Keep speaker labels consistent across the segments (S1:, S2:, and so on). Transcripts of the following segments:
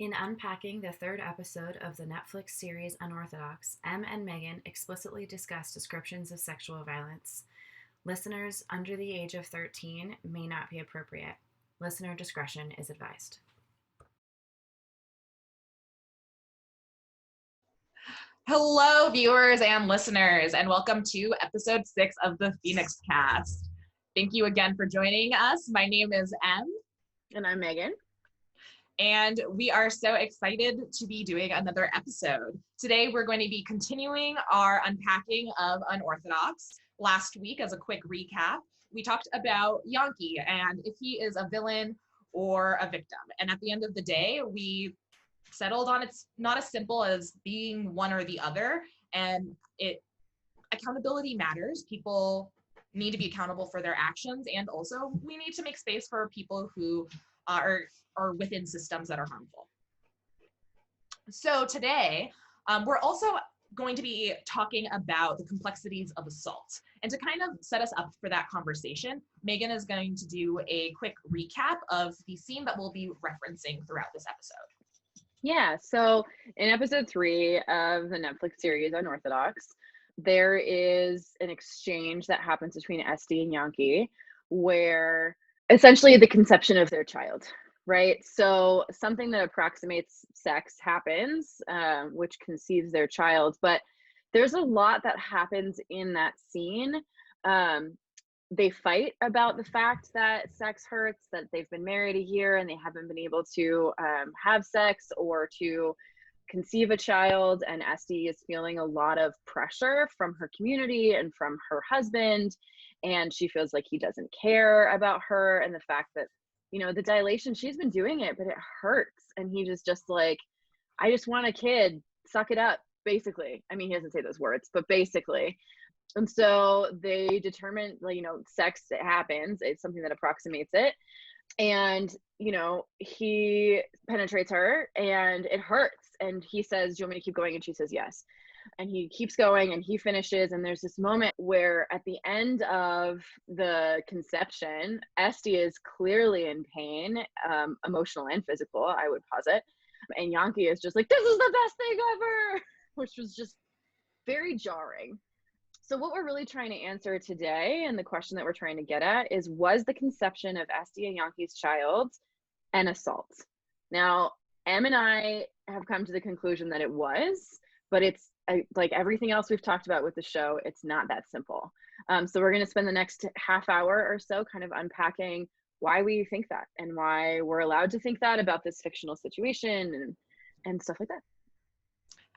S1: In Unpacking, the third episode of the Netflix series Unorthodox, Em and Megan explicitly discuss descriptions of sexual violence. Listeners under the age of 13 may not be appropriate. Listener discretion is advised.
S2: Hello, viewers and listeners, and welcome to episode 6 of the Phoenix Cast. Thank you again for joining us. My name is Em.
S3: And I'm Megan.
S2: And we are so excited to be doing another episode. Today, we're going to be continuing our unpacking of Unorthodox. Last week, as a quick recap, we talked about Yankee and if he is a villain or a victim. And at the end of the day, we settled on it's not as simple as being one or the other. And accountability matters. People need to be accountable for their actions. And also, we need to make space for people who are within systems that are harmful. So today, we're also going to be talking about the complexities of assault. And to kind of set us up for that conversation, Megan is going to do a quick recap of the scene that we'll be referencing throughout this episode.
S3: Yeah, so in episode 3 of the Netflix series Unorthodox, there is an exchange that happens between Esty and Yankee where essentially the conception of their child, right? So something that approximates sex happens, which conceives their child, but there's a lot that happens in that scene. They fight about the fact that sex hurts, that they've been married a year and they haven't been able to have sex or to conceive a child. And Esty is feeling a lot of pressure from her community and from her husband. And she feels like he doesn't care about her and the fact that, you know, the dilation, she's been doing it, but it hurts. And he just like, I just want a kid, suck it up, basically. I mean, he doesn't say those words, but basically. And so they determine, like, you know, sex, it happens. It's something that approximates it. And, you know, he penetrates her and it hurts. And he says, do you want me to keep going? And she says, yes. And he keeps going and he finishes. And there's this moment where at the end of the conception, Esty is clearly in pain, emotional and physical, I would posit. And Yankee is just like, this is the best thing ever, which was just very jarring. So what we're really trying to answer today, and the question that we're trying to get at, is was the conception of Esty and Yankee's child an assault? Now, Em and I have come to the conclusion that it was, but it's like everything else we've talked about with the show, it's not that simple. So we're going to spend the next half hour or so kind of unpacking why we think that and why we're allowed to think that about this fictional situation and stuff like that.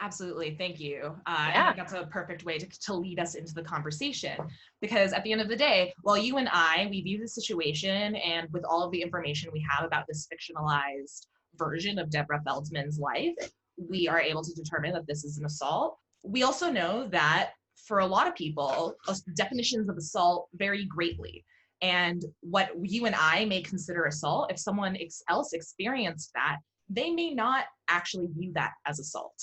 S2: Absolutely. Thank you. I think that's a perfect way to lead us into the conversation, because at the end of the day, while you and we view the situation and with all of the information we have about this fictionalized version of Deborah Feldman's life, we are able to determine that this is an assault. We also know that for a lot of people, definitions of assault vary greatly. And what you and I may consider assault, if someone else experienced that, they may not actually view that as assault.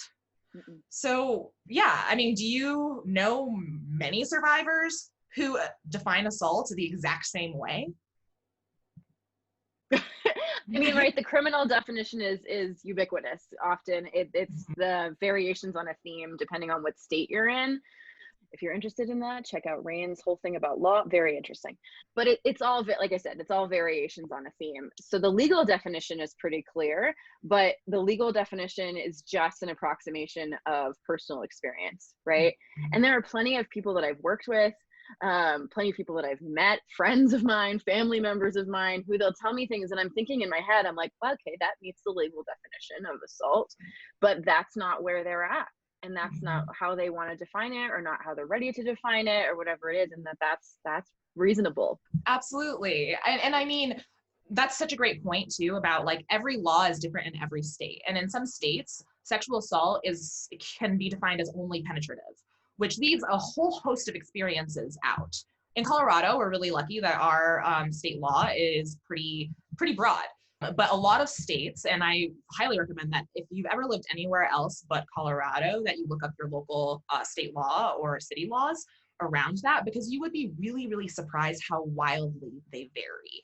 S2: So, yeah, I mean, do you know many survivors who define assault the exact same way?
S3: I mean, right, the criminal definition is ubiquitous. Often it's the variations on a theme depending on what state you're in. If you're interested in that, check out Rain's whole thing about law. Very interesting. But it's all, like I said, it's all variations on a theme. So the legal definition is pretty clear, but the legal definition is just an approximation of personal experience, right? And there are plenty of people that I've worked with, plenty of people that I've met, friends of mine, family members of mine, who they'll tell me things and I'm thinking in my head, I'm like, well, okay, that meets the legal definition of assault, but that's not where they're at. And that's not how they want to define it, or not how they're ready to define it, or whatever it is, and that's reasonable.
S2: Absolutely. And I mean, that's such a great point too, about like every law is different in every state. And in some states, sexual assault can be defined as only penetrative, which leaves a whole host of experiences out. In Colorado, we're really lucky that our state law is pretty broad. But a lot of states, and I highly recommend that if you've ever lived anywhere else but Colorado, that you look up your local state law or city laws around that, because you would be really, really surprised how wildly they vary.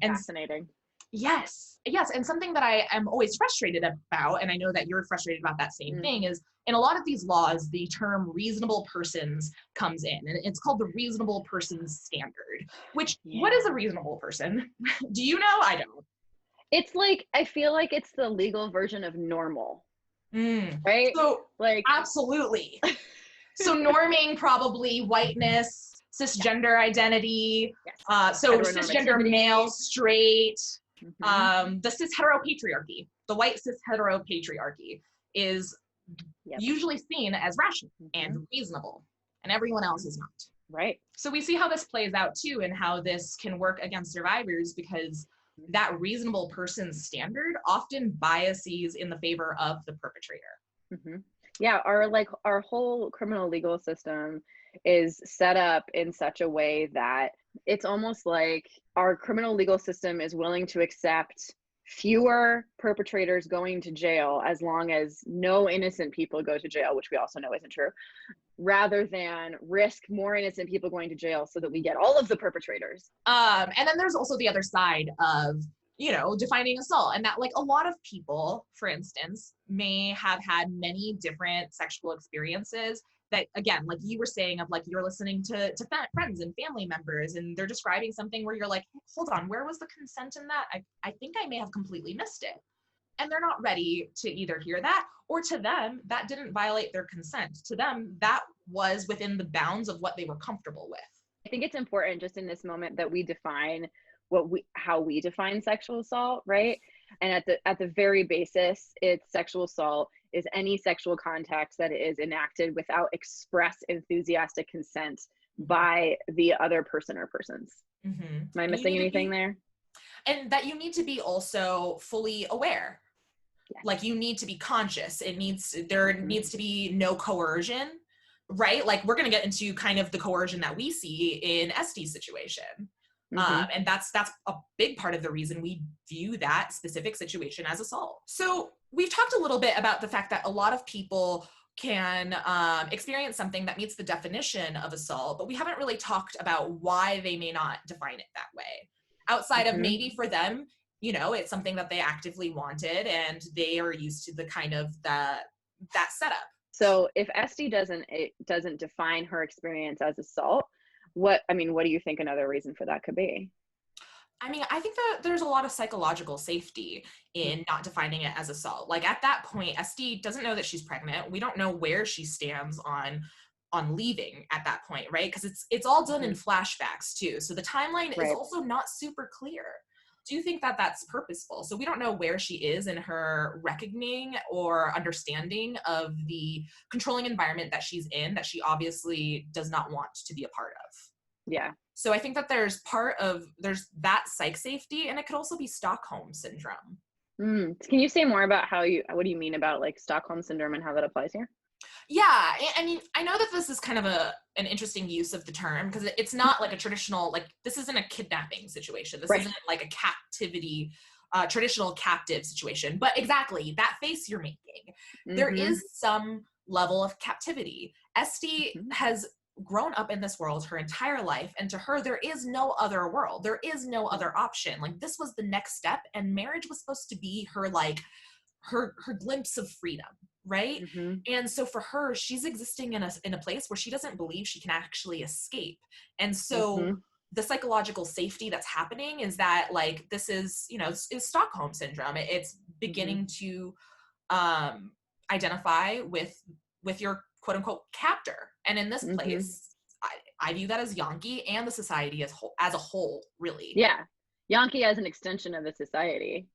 S2: And
S3: fascinating.
S2: Yes, yes. And something that I am always frustrated about, and I know that you're frustrated about that same thing, is in a lot of these laws, the term reasonable persons comes in, and it's called the reasonable persons standard, which, what is a reasonable person? Do you know? I don't.
S3: It's like, I feel like it's the legal version of normal, right?
S2: So,
S3: Like,
S2: absolutely. So norming probably whiteness, cisgender identity,
S3: yes.
S2: so cisgender male, straight, the cis heteropatriarchy, the white cis heteropatriarchy is usually seen as rational and reasonable, and everyone else is not.
S3: Right.
S2: So we see how this plays out too, and how this can work against survivors, because that reasonable person standard often biases in the favor of the perpetrator.
S3: Yeah, our whole criminal legal system is set up in such a way that it's almost like our criminal legal system is willing to accept fewer perpetrators going to jail as long as no innocent people go to jail, which we also know isn't true, rather than risk more innocent people going to jail so that we get all of the perpetrators.
S2: And then there's also the other side of, defining assault, and that, like, a lot of people, for instance, may have had many different sexual experiences that, again, like you were saying, of like, you're listening to friends and family members, and they're describing something where you're like, hold on, where was the consent in that? I think I may have completely missed it. And they're not ready to either hear that, or to them, that didn't violate their consent. To them, that was within the bounds of what they were comfortable with.
S3: I think it's important just in this moment that we define how we define sexual assault, right? And at the very basis, it's sexual assault is any sexual contact that is enacted without express enthusiastic consent by the other person or persons. Am I missing anything there?
S2: And that you need to be also fully aware. Yes. Like, you need to be conscious. There needs to be no coercion, right? Like, we're going to get into kind of the coercion that we see in Estee's situation. And that's a big part of the reason we view that specific situation as assault. So we've talked a little bit about the fact that a lot of people can experience something that meets the definition of assault, but we haven't really talked about why they may not define it that way. Outside of maybe for them, it's something that they actively wanted, and they are used to the kind of that setup.
S3: So if Estee doesn't define her experience as assault, what do you think another reason for that could be?
S2: I mean, I think that there's a lot of psychological safety in not defining it as assault. Like, at that point, Estee doesn't know that she's pregnant. We don't know where she stands on leaving at that point, right? Because it's all done in flashbacks too. So the timeline is also not super clear. Do you think that that's purposeful? So we don't know where she is in her reckoning or understanding of the controlling environment that she's in, that she obviously does not want to be a part of.
S3: Yeah.
S2: So I think that there's there's that psych safety, and it could also be Stockholm Syndrome.
S3: Can you say more about what do you mean about like Stockholm Syndrome and how that applies here?
S2: Yeah, I mean, I know that this is kind of an interesting use of the term, because it's not like a traditional, like, this isn't a kidnapping situation. This isn't like a captivity, traditional captive situation. But exactly, that face you're making, there is some level of captivity. Estee has grown up in this world her entire life, and to her, there is no other world. There is no other option. Like, this was the next step, and marriage was supposed to be her, like, her glimpse of freedom. Right. And so for her, she's existing in a place where she doesn't believe she can actually escape. And so the psychological safety that's happening is that, like, this is, is Stockholm Syndrome. It's beginning to identify with your quote unquote captor. And in this place, I view that as Yankee and the society as a whole, really.
S3: Yeah. Yankee as an extension of the society.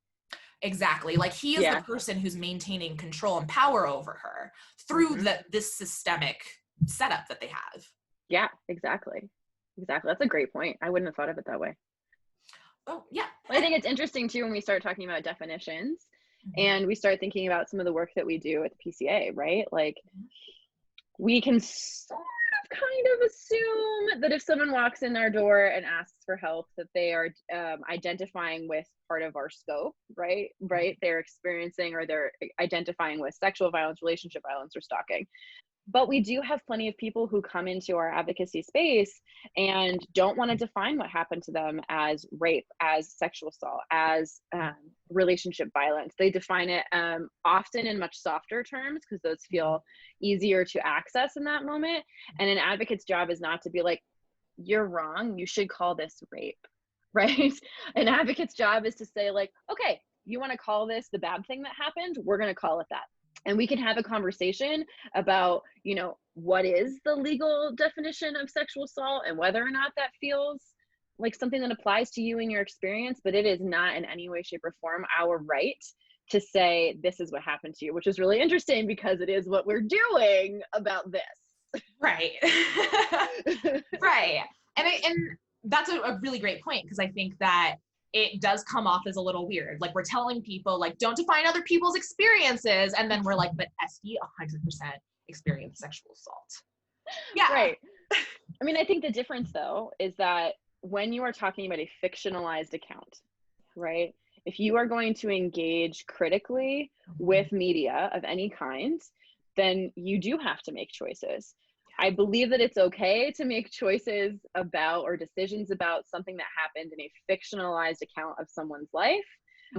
S2: Exactly. Like, he is the person who's maintaining control and power over her through this systemic setup that they have.
S3: Yeah, exactly. That's a great point. I wouldn't have thought of it that way.
S2: Oh, yeah.
S3: I think it's interesting too when we start talking about definitions and we start thinking about some of the work that we do at the PCA, right? Like, we can sort of kind of assume that if someone walks in our door and asks for help, that they are identifying with part of our scope, right? They're experiencing, or they're identifying with sexual violence, relationship violence, or stalking. But we do have plenty of people who come into our advocacy space and don't want to define what happened to them as rape, as sexual assault, as relationship violence. They define it often in much softer terms because those feel easier to access in that moment. And an advocate's job is not to be like, you're wrong, you should call this rape, right? An advocate's job is to say like, okay, you want to call this the bad thing that happened? We're going to call it that. And we can have a conversation about, you know, what is the legal definition of sexual assault and whether or not that feels like something that applies to you in your experience, but it is not in any way, shape, or form our right to say this is what happened to you, which is really interesting because it is what we're doing about this.
S2: Right. Right. And that's a really great point, because I think that it does come off as a little weird. Like, we're telling people like, don't define other people's experiences. And then we're like, but SD 100% experienced sexual assault. Yeah.
S3: Right. I mean, I think the difference though, is that when you are talking about a fictionalized account, right? If you are going to engage critically with media of any kind, then you do have to make choices. I believe that it's okay to make choices about or decisions about something that happened in a fictionalized account of someone's life,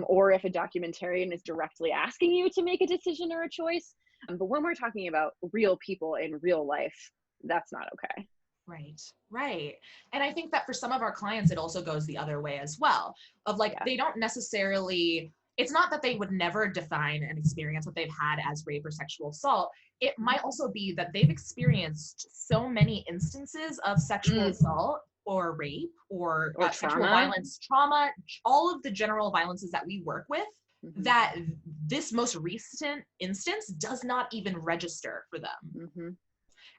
S3: or if a documentarian is directly asking you to make a decision or a choice. But when we're talking about real people in real life, that's not okay.
S2: Right, right. And I think that for some of our clients, it also goes the other way as well, of like, they don't necessarily, it's not that they would never define an experience that they've had as rape or sexual assault. It might also be that they've experienced so many instances of sexual assault or rape or sexual violence, trauma, all of the general violences that we work with, that this most recent instance does not even register for them.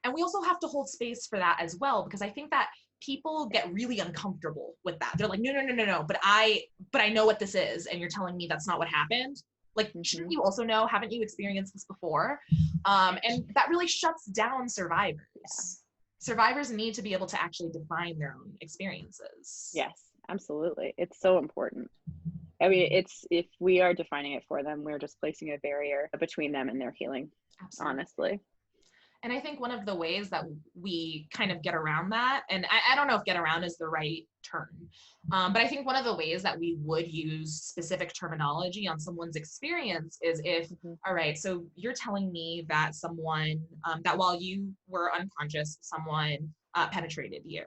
S2: And we also have to hold space for that as well, because I think that people get really uncomfortable with that. They're like, no, but I know what this is, and you're telling me that's not what happened. Like, shouldn't you also know? Haven't you experienced this before? And that really shuts down survivors. Survivors need to be able to actually define their own experiences.
S3: Yes, absolutely. It's so important. I mean, it's, if we are defining it for them, we're just placing a barrier between them and their healing. Absolutely. Honestly.
S2: And I think one of the ways that we kind of get around that, and I don't know if get around is the right term, but I think one of the ways that we would use specific terminology on someone's experience is if, all right, so you're telling me that someone, that while you were unconscious, someone penetrated you,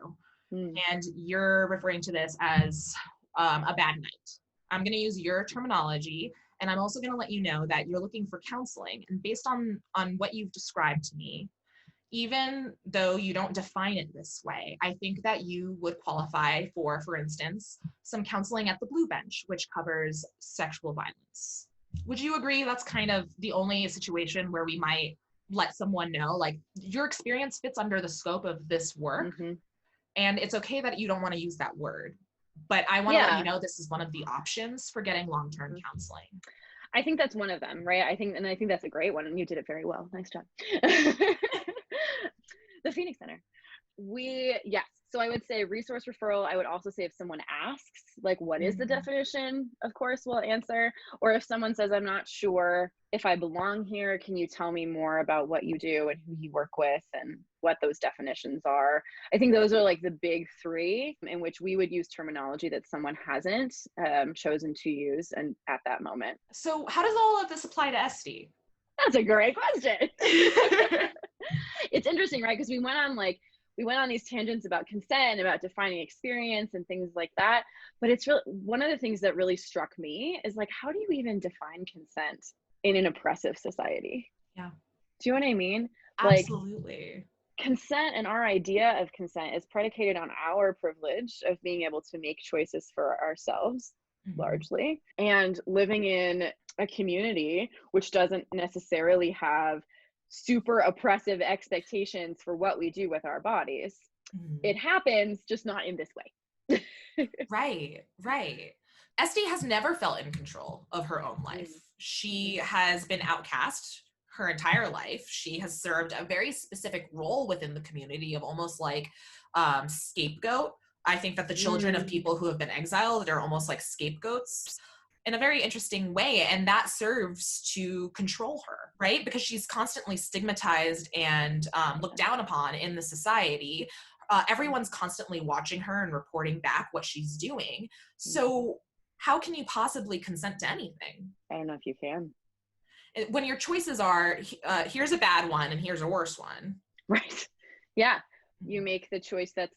S2: and you're referring to this as a bad night. I'm going to use your terminology. And I'm also going to let you know that you're looking for counseling. And based on what you've described to me, even though you don't define it this way, I think that you would qualify for instance, some counseling at the Blue Bench, which covers sexual violence. Would you agree that's kind of the only situation where we might let someone know, like, your experience fits under the scope of this work, and it's okay that you don't want to use that word, but I want to let you know this is one of the options for getting long-term counseling.
S3: I think that's one of them, right? I think that's a great one, and you did it very well. Nice job. The Phoenix Center. Yes. So I would say resource referral. I would also say if someone asks, like, what is the definition? Of course, we'll answer. Or if someone says, I'm not sure if I belong here, can you tell me more about what you do and who you work with and what those definitions are? I think those are like the big three in which we would use terminology that someone hasn't chosen to use and at that moment.
S2: So how does all of this apply to SD?
S3: That's a great question. It's interesting, right? Because we went on these tangents about consent, about defining experience and things like that. But it's really, one of the things that really struck me is like, how do you even define consent in an oppressive society?
S2: Yeah.
S3: Do you know what I mean?
S2: Absolutely.
S3: Like, consent and our idea of consent is predicated on our privilege of being able to make choices for ourselves, largely, and living in a community which doesn't necessarily have super oppressive expectations for what we do with our bodies. It happens, just not in this way.
S2: Right. SD has never felt in control of her own life. She has been outcast her entire life. She has served a very specific role within the community of almost like scapegoat. I think that the children of people who have been exiled are almost like scapegoats. in a very interesting way. And that serves to control her, right? Because she's constantly stigmatized and looked down upon in the society. Everyone's constantly watching her and reporting back what she's doing. So how can you possibly consent to anything?
S3: I don't know if you can.
S2: When your choices are, here's a bad one and here's a worse one.
S3: Right. Yeah. You make the choice that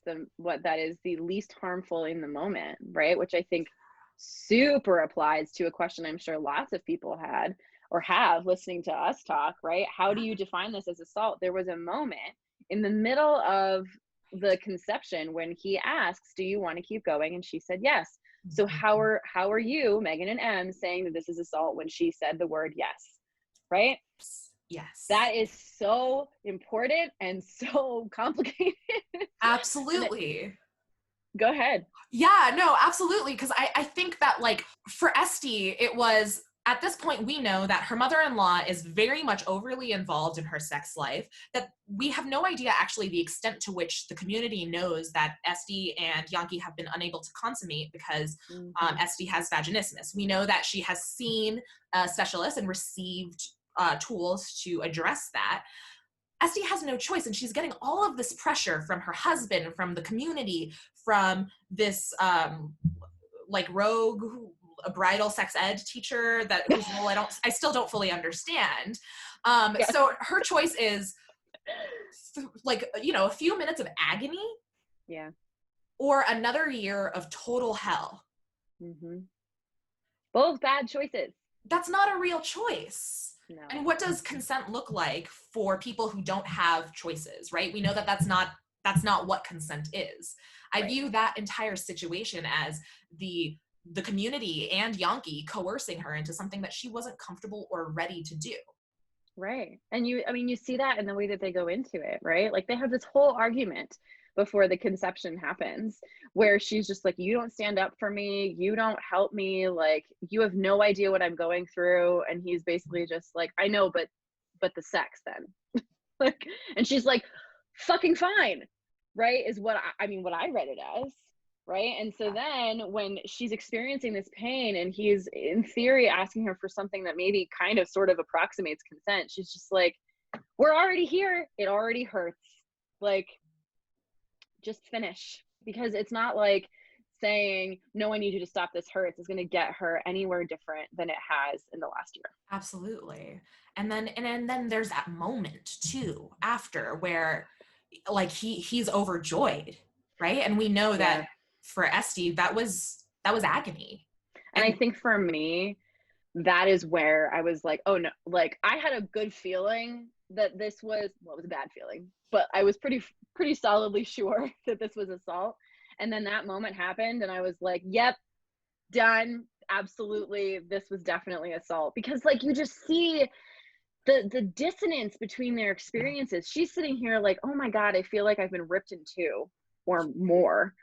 S3: is the least harmful in the moment, right? Which I think super applies to a question I'm sure lots of people had or have listening to us talk, right? How do you define this as assault? There was a moment in the middle of the conception when he asks, do you want to keep going? And she said yes. So how are you, Megan and Em, saying that this is assault when she said the word yes, right?
S2: Yes.
S3: That is so important and so complicated.
S2: Absolutely.
S3: Go ahead.
S2: Yeah, no, absolutely. Because I think that, like, for Esty, it was, at this point, we know that her mother-in-law is very much overly involved in her sex life, that we have no idea actually the extent to which the community knows that Esty and Yankee have been unable to consummate because Esty has vaginismus. We know that she has seen a specialist and received tools to address that. Esty has no choice, and she's getting all of this pressure from her husband, from the community, from this like rogue a bridal sex ed teacher that whose role I still don't fully understand.
S3: Yes.
S2: So her choice is like, you know, a few minutes of agony,
S3: Yeah,
S2: or another year of total hell.
S3: both bad choices.
S2: That's not a real choice.
S3: No.
S2: And what does consent look like for people who don't have choices, right? We know that that's not what consent is. I view that entire situation as the community and Yankee coercing her into something that she wasn't comfortable or ready to do.
S3: Right. And you see that in the way that they go into it, right? Like they have this whole argument before the conception happens where she's just like, you don't stand up for me, you don't help me, like you have no idea what I'm going through. And he's basically just like, I know, but the sex then. Like, and she's like, fucking fine, right? Is what what I read it as, right? And so then when she's experiencing this pain and he's in theory asking her for something that maybe kind of sort of approximates consent, she's just like, we're already here, it already hurts, like just finish. Because it's not like saying, no, I need you to stop, this hurts, is going to get her anywhere different than it has in the last year.
S2: Absolutely. And then there's that moment too after where like he's overjoyed, right? And we know that for Esty that was agony.
S3: And I think for me, that is where I was like, oh no, like I had a good feeling that this was, well, it was a bad feeling, but I was pretty solidly sure that this was assault. And then that moment happened and I was like, yep, done. Absolutely. This was definitely assault. Because like, you just see the dissonance between their experiences. She's sitting here like, oh my God, I feel like I've been ripped in two or more.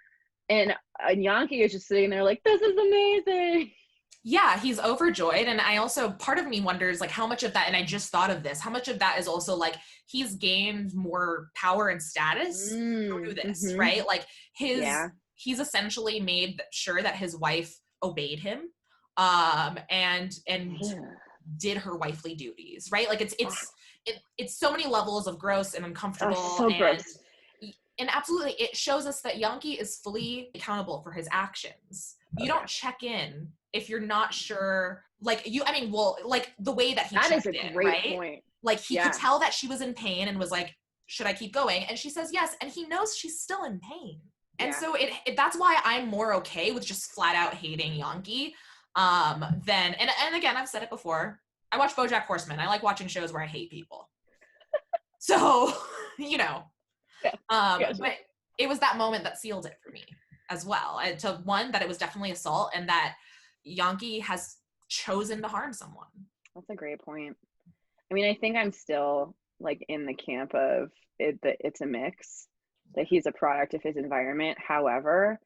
S3: And Yankee is just sitting there like, this is amazing.
S2: Yeah, he's overjoyed. And I also, part of me wonders like how much of that, and I just thought of this, how much of that is also like he's gained more power and status through this, right? Like he's essentially made sure that his wife obeyed him and did her wifely duties, right? Like it's so many levels of gross and uncomfortable.
S3: So gross.
S2: And absolutely, it shows us that Yankee is fully accountable for his actions. You don't check in if you're not sure, like like the way that he checked in, right? That is a great point. Like he could tell that she was in pain and was like, should I keep going? And she says yes, and he knows she's still in pain. And so that's why I'm more okay with just flat out hating Yankee than, and again, I've said it before, I watch BoJack Horseman. I like watching shows where I hate people. So, you know, but it was that moment that sealed it for me as well. And to one, that it was definitely assault and that Yankee has chosen to harm someone.
S3: That's a great point. I mean, I think I'm still like in the camp of it, that it's a mix, that he's a product of his environment. However,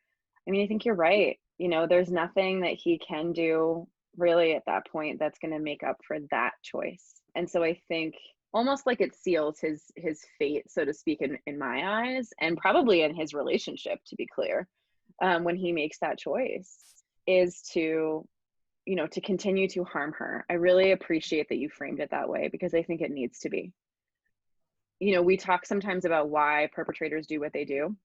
S3: I mean, I think you're right. You know, there's nothing that he can do really at that point that's going to make up for that choice. And so I think almost like it seals his fate, so to speak, in my eyes, and probably in his relationship, to be clear, when he makes that choice, is to to continue to harm her. I really appreciate that you framed it that way, because I think it needs to be. We talk sometimes about why perpetrators do what they do.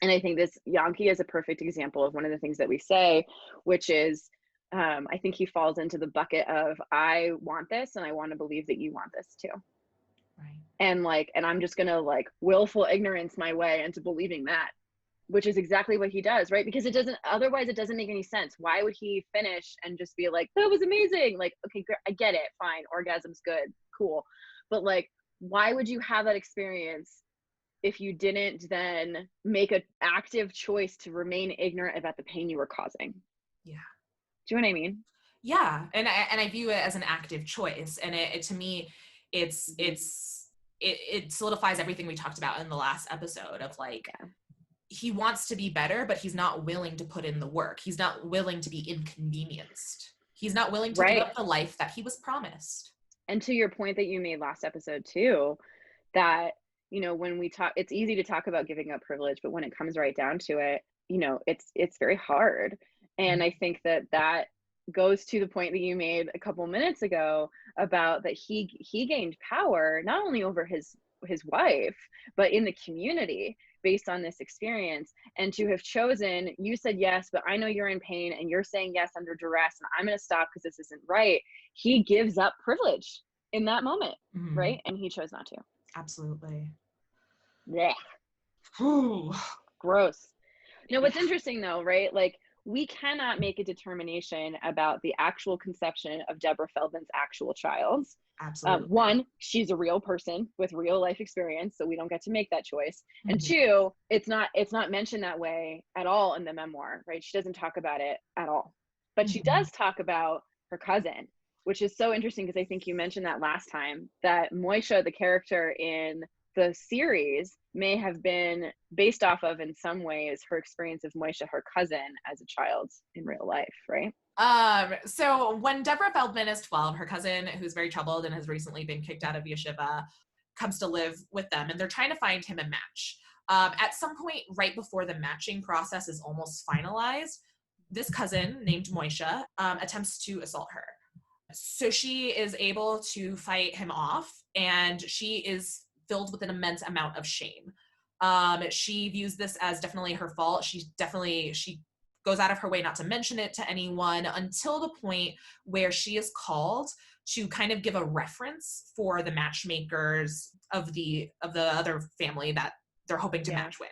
S3: And I think this Yankee is a perfect example of one of the things that we say, which is, I think he falls into the bucket of, I want this and I want to believe that you want this too.
S2: Right.
S3: And I'm just going to willful ignorance my way into believing that, which is exactly what he does, right? Because otherwise it doesn't make any sense. Why would he finish and just be like, that was amazing? Okay, I get it. Fine. Orgasm's good. Cool. But why would you have that experience if you didn't then make an active choice to remain ignorant about the pain you were causing?
S2: Yeah.
S3: Do you know what I mean?
S2: Yeah. And I view it as an active choice. And it to me, it solidifies everything we talked about in the last episode of he wants to be better, but he's not willing to put in the work. He's not willing to be inconvenienced. He's not willing to live the life that he was promised. And
S3: to your point that you made last episode too, that, when we talk, it's easy to talk about giving up privilege, but when it comes right down to it, it's very hard. And I think that goes to the point that you made a couple minutes ago about that he gained power not only over his wife, but in the community based on this experience. And to have chosen, you said yes, but I know you're in pain and you're saying yes under duress and I'm going to stop because this isn't right. He gives up privilege in that moment, right? And he chose not to.
S2: Absolutely.
S3: Yeah. Gross. No, what's interesting though, right? We cannot make a determination about the actual conception of Deborah Feldman's actual child.
S2: Absolutely.
S3: One, she's a real person with real life experience, so we don't get to make that choice. And two, it's not mentioned that way at all in the memoir, right? She doesn't talk about it at all. But she does talk about her cousin, which is so interesting because I think you mentioned that last time, that Moisha, the character in the series, may have been based off of, in some ways, her experience of Moisha, her cousin, as a child in real life, right?
S2: So when Deborah Feldman is 12, her cousin, who's very troubled and has recently been kicked out of yeshiva, comes to live with them, and they're trying to find him a match. At some point, right before the matching process is almost finalized, this cousin named Moisha attempts to assault her. So she is able to fight him off, and she is filled with an immense amount of shame. She views this as definitely her fault. She goes out of her way not to mention it to anyone until the point where she is called to kind of give a reference for the matchmakers of the other family that they're hoping to match with.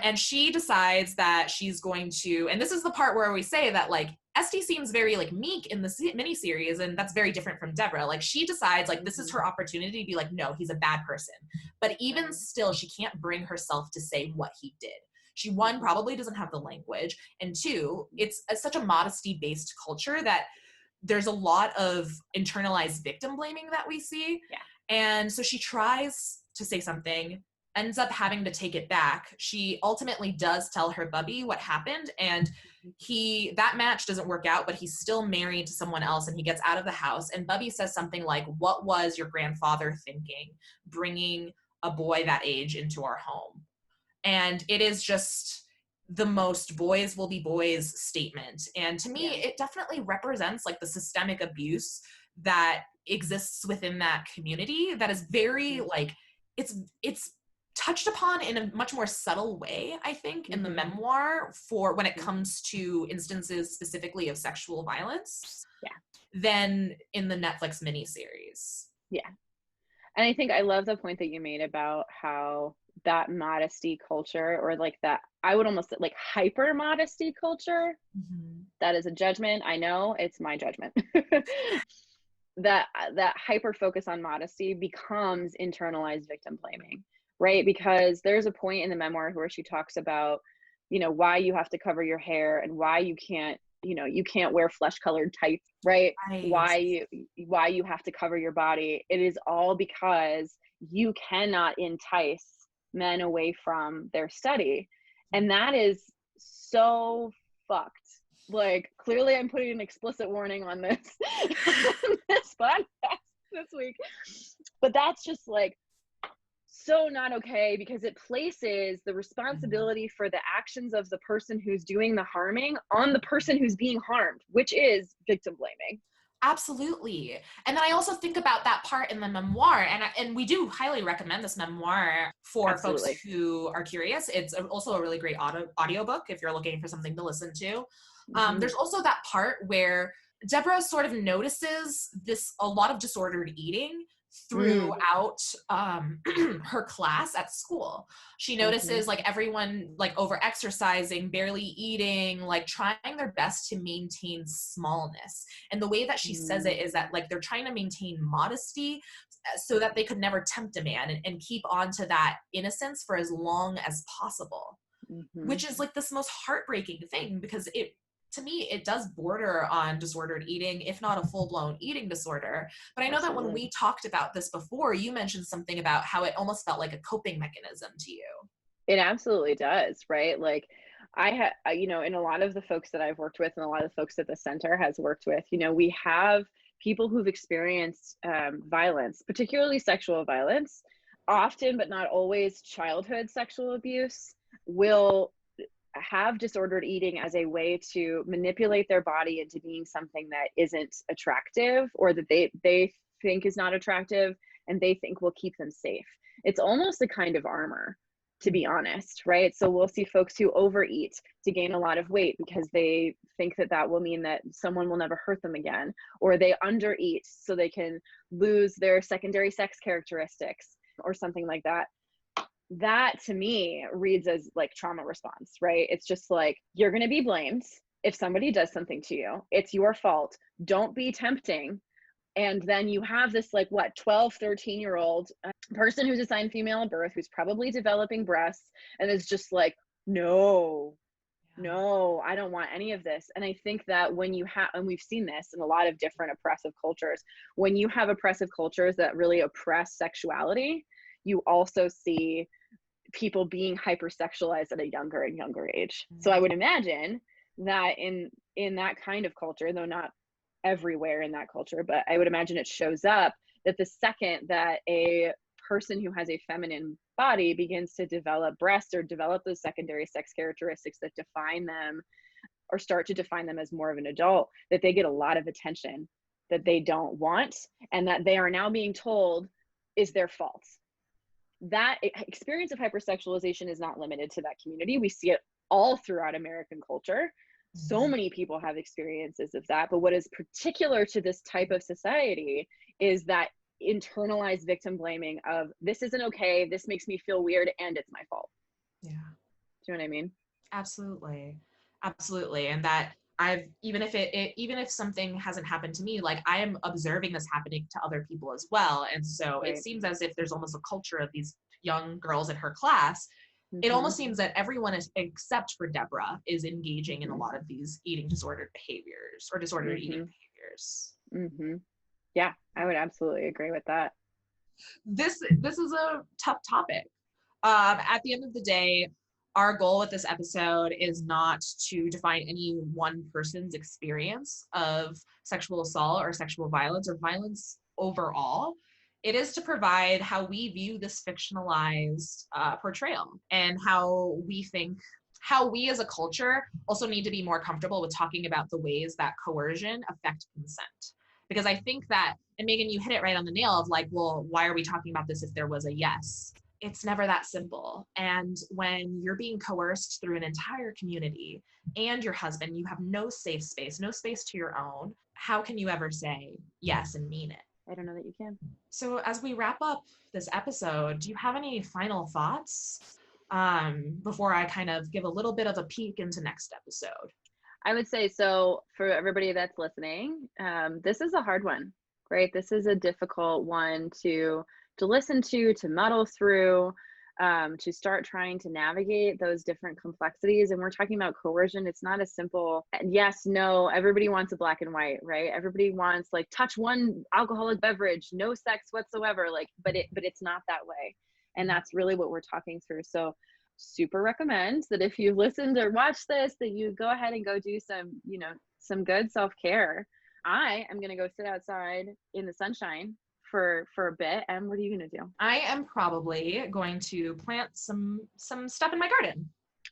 S2: And she decides that she's going to, and this is the part where we say that Esty seems very meek in the miniseries, and that's very different from Deborah. She decides this is her opportunity to be no, he's a bad person. But even still, she can't bring herself to say what he did. She, one, probably doesn't have the language, and two, it's such a modesty-based culture that there's a lot of internalized victim blaming that we see.
S3: Yeah.
S2: And so she tries to say something, ends up having to take it back. She ultimately does tell her bubby what happened, and that match doesn't work out, but he's still married to someone else, and he gets out of the house, and bubby says something like, what was your grandfather thinking bringing a boy that age into our home? And it is just the most boys will be boys statement. And to me, it definitely represents the systemic abuse that exists within that community that is very it's touched upon in a much more subtle way, I think, in the memoir for when it comes to instances specifically of sexual violence than in the Netflix miniseries.
S3: Yeah. And I think I love the point that you made about how that modesty culture, or that, I would almost say hyper modesty culture, that is a judgment. I know it's my judgment. that hyper focus on modesty becomes internalized victim blaming, right? Because there's a point in the memoir where she talks about, why you have to cover your hair and why you can't wear flesh colored tights, right? Why you have to cover your body. It is all because you cannot entice men away from their study. And that is so fucked. Clearly I'm putting an explicit warning on this podcast this week, but that's just so not not okay because it places the responsibility for the actions of the person who's doing the harming on the person who's being harmed, which is victim blaming.
S2: Absolutely. And then I also think about that part in the memoir, and we do highly recommend this memoir for
S3: Absolutely.
S2: folks who are curious. It's also a really great audiobook if you're looking for something to listen to. There's also that part where Deborah sort of notices a lot of disordered eating throughout her class at school. She notices like everyone like over exercising, barely eating, like trying their best to maintain smallness. And the way that she says it is that like they're trying to maintain modesty so that they could never tempt a man and keep on to that innocence for as long as possible, which is like this most heartbreaking thing, because to me, it does border on disordered eating, if not a full-blown eating disorder. But I know that when we talked about this before, you mentioned something about how it almost felt like a coping mechanism to you.
S3: It absolutely does, right? Like I have, in a lot of the folks that I've worked with and a lot of the folks that the center has worked with, we have people who've experienced violence, particularly sexual violence, often, but not always childhood sexual abuse, will have disordered eating as a way to manipulate their body into being something that isn't attractive, or that they think is not attractive and they think will keep them safe. It's almost a kind of armor, to be honest, right? So we'll see folks who overeat to gain a lot of weight because they think that will mean that someone will never hurt them again, or they undereat so they can lose their secondary sex characteristics or something like that. That to me reads as like trauma response, right? It's just like, you're going to be blamed if somebody does something to you. It's your fault. Don't be tempting. And then you have this like 12, 13-year-old person who's assigned female at birth, who's probably developing breasts, and is just like, no, I don't want any of this. And I think that when you have, and we've seen this in a lot of different oppressive cultures, when you have oppressive cultures that really oppress sexuality, you also see people being hypersexualized at a younger and younger age. So I would imagine that in that kind of culture, though not everywhere in that culture, but I would imagine it shows up that the second that a person who has a feminine body begins to develop breasts or develop those secondary sex characteristics that define them or start to define them as more of an adult, that they get a lot of attention that they don't want and that they are now being told is their fault. That experience of hypersexualization is not limited to that community. We see it all throughout American culture. So many people have experiences of that. But what is particular to this type of society is that internalized victim blaming of this isn't okay, this makes me feel weird, and it's my fault.
S2: Yeah.
S3: Do you know what I mean?
S2: Absolutely. And that even if something hasn't happened to me, like I am observing this happening to other people as well. And so It seems as if there's almost a culture of these young girls in her class. It almost seems that everyone except for Deborah is engaging in a lot of these eating disordered behaviors or disordered eating behaviors.
S3: Yeah, I would absolutely agree with that.
S2: This is a tough topic. At the end of the day, our goal with this episode is not to define any one person's experience of sexual assault or sexual violence or violence overall. It is to provide how we view this fictionalized portrayal and how we as a culture also need to be more comfortable with talking about the ways that coercion affect consent. Because I think that, and Megan, you hit it right on the nail of like, well, why are we talking about this if there was a yes? It's never that simple. And when you're being coerced through an entire community and your husband, you have no safe space, no space to your own. How can you ever say yes and mean it?
S3: I don't know that you can.
S2: So as we wrap up this episode, do you have any final thoughts before I kind of give a little bit of a peek into next episode?
S3: I would say, so for everybody that's listening, this is a hard one, right? This is a difficult one to listen to muddle through, to start trying to navigate those different complexities. And we're talking about coercion. It's not a simple yes, no, everybody wants a black and white, right? Everybody wants like touch one alcoholic beverage, no sex whatsoever, like, but it's not that way. And that's really what we're talking through. So super recommend that if you've listened or watched this, that you go ahead and go do some good self-care. I am going to go sit outside in the sunshine for a bit. And what are you gonna do?
S2: I am probably going to plant some stuff in my garden.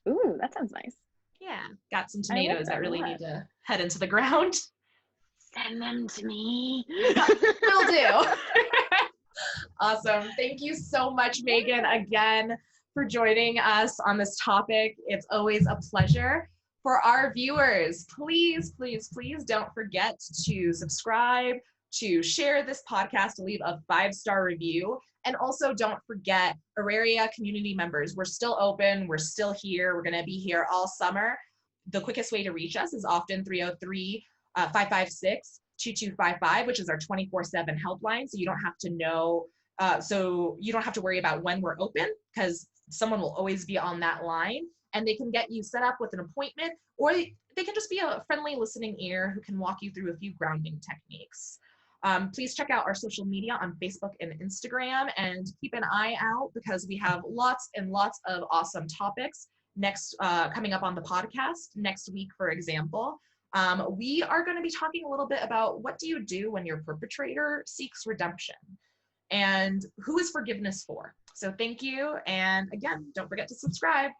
S3: Ooh, that sounds nice.
S2: Yeah, got some
S3: I like
S2: tomatoes that
S3: that a
S2: really
S3: lot.
S2: need to head into the ground.
S3: Send them to me.
S2: Will do. Awesome. Thank you so much, Megan, again for joining us on this topic. It's always a pleasure. For our viewers, please, please, please don't forget to subscribe, to share this podcast, to leave a 5-star review. And also don't forget, Auraria community members, we're still open, we're still here, we're gonna be here all summer. The quickest way to reach us is often 303-556-2255, which is our 24/7 helpline. So you don't have to know, so you don't have to worry about when we're open, because someone will always be on that line, and they can get you set up with an appointment, or they can just be a friendly listening ear who can walk you through a few grounding techniques. Please check out our social media on Facebook and Instagram, and keep an eye out because we have lots and lots of awesome topics next coming up on the podcast next week. For example, we are going to be talking a little bit about what do you do when your perpetrator seeks redemption, and who is forgiveness for. So thank you, and again, don't forget to subscribe.